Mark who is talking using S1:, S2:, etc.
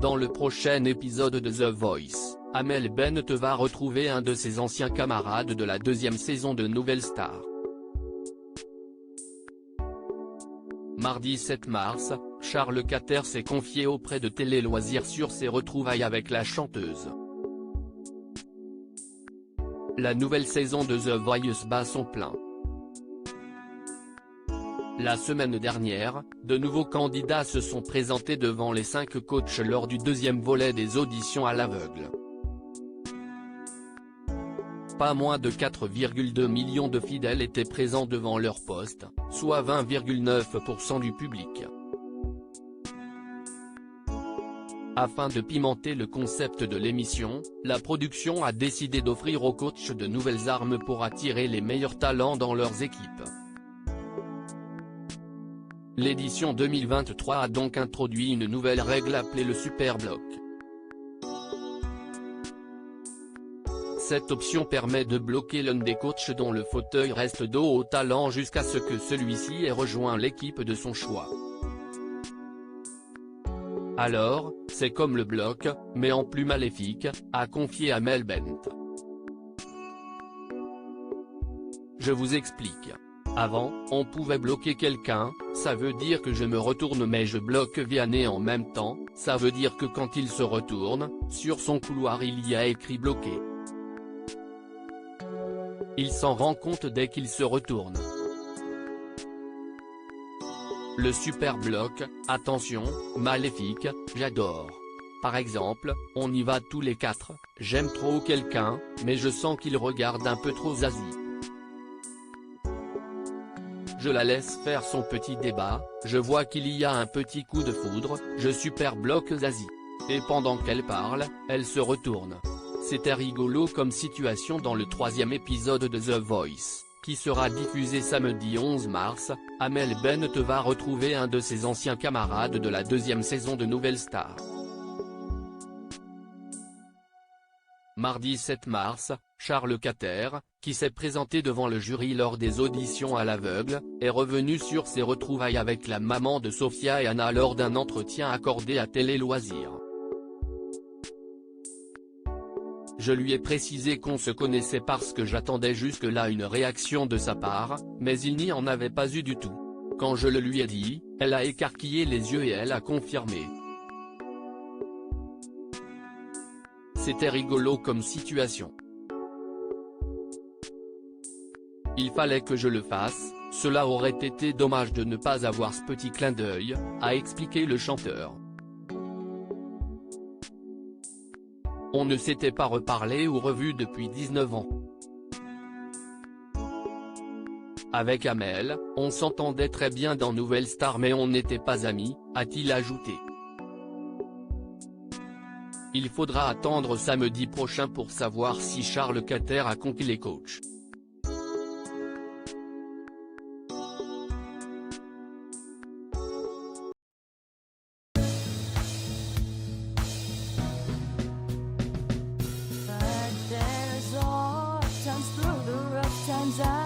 S1: Dans le prochain épisode de The Voice, Amel Bent va retrouver un de ses anciens camarades de la deuxième saison de Nouvelle Star. Mardi 7 mars, Charles Quater s'est confié auprès de Télé Loisirs sur ses retrouvailles avec la chanteuse. La nouvelle saison de The Voice bat son plein. La semaine dernière, de nouveaux candidats se sont présentés devant les 5 coachs lors du deuxième volet des auditions à l'aveugle. Pas moins de 4,2 millions de fidèles étaient présents devant leur poste, soit 20,9% du public. Afin de pimenter le concept de l'émission, la production a décidé d'offrir aux coachs de nouvelles armes pour attirer les meilleurs talents dans leurs équipes. L'édition 2023 a donc introduit une nouvelle règle appelée le Super Block. Cette option permet de bloquer l'un des coachs dont le fauteuil reste dos au talent jusqu'à ce que celui-ci ait rejoint l'équipe de son choix. Alors, c'est comme le bloc, mais en plus maléfique, a confié Amel Bent. Je vous explique. Avant, on pouvait bloquer quelqu'un, ça veut dire que je me retourne mais je bloque Vianney en même temps, ça veut dire que quand il se retourne, sur son couloir il y a écrit bloqué. Il s'en rend compte dès qu'il se retourne. Le super bloc, attention, maléfique, j'adore. Par exemple, on y va tous les 4, j'aime trop quelqu'un, mais je sens qu'il regarde un peu trop Zazie. Je la laisse faire son petit débat, je vois qu'il y a un petit coup de foudre, je super bloque Zazie. Et pendant qu'elle parle, elle se retourne. C'était rigolo comme situation dans le 3e épisode de The Voice, qui sera diffusé samedi 11 mars, Amel Bent va retrouver un de ses anciens camarades de la deuxième saison de Nouvelle Star. Mardi 7 mars, Charles Quater, qui s'est présenté devant le jury lors des auditions à l'aveugle, est revenu sur ses retrouvailles avec la maman de Sophia et Anna lors d'un entretien accordé à Télé Loisirs. Je lui ai précisé qu'on se connaissait parce que j'attendais jusque-là une réaction de sa part, mais il n'y en avait pas eu du tout. Quand je le lui ai dit, elle a écarquillé les yeux et elle a confirmé. C'était rigolo comme situation. Il fallait que je le fasse, cela aurait été dommage de ne pas avoir ce petit clin d'œil, a expliqué le chanteur. On ne s'était pas reparlé ou revu depuis 19 ans. Avec Amel, on s'entendait très bien dans Nouvelle Star mais on n'était pas amis, a-t-il ajouté. Il faudra attendre samedi prochain pour savoir si Charles Quater a conquis les coachs.
S2: Times through the rough times